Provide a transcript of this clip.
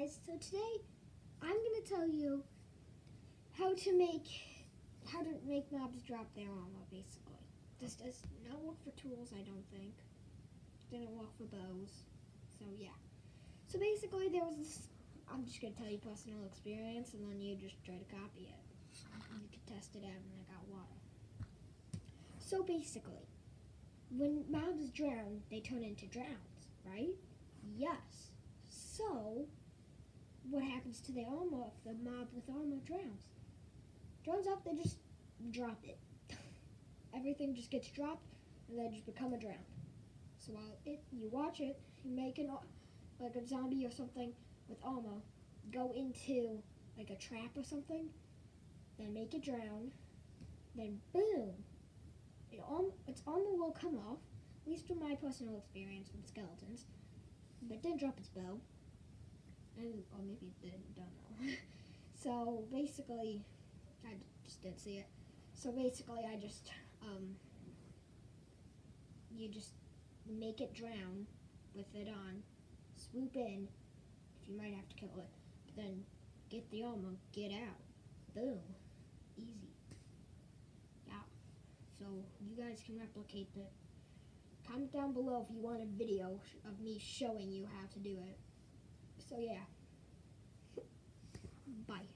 guys, so today I'm going to tell you how to make mobs drop their armor, basically. This does not work for tools, I don't think. Didn't work for bows, so yeah. So basically there was this, I'm just going to tell you personal experience and then you just try to copy it. You can test it out and I got water. So basically, when mobs drown, they turn into drowns, right? Yes. So, what happens to their armor if the mob with armor drowns? Drowns up, they just drop it. Everything just gets dropped and they just become a drown. So while you watch it, you make like a zombie or something with armor go into like a trap or something, then make it drown, then boom, its armor will come off, at least from my personal experience from skeletons, but it didn't drop its bow. Or maybe it didn't, don't know. So basically, I just didn't see it. So basically, you just make it drown with it on, swoop in, if you might have to kill it, but then get the armor, get out, boom, easy. Yeah, so you guys can replicate that. Comment down below if you want a video of me showing you how to do it. So yeah, bye.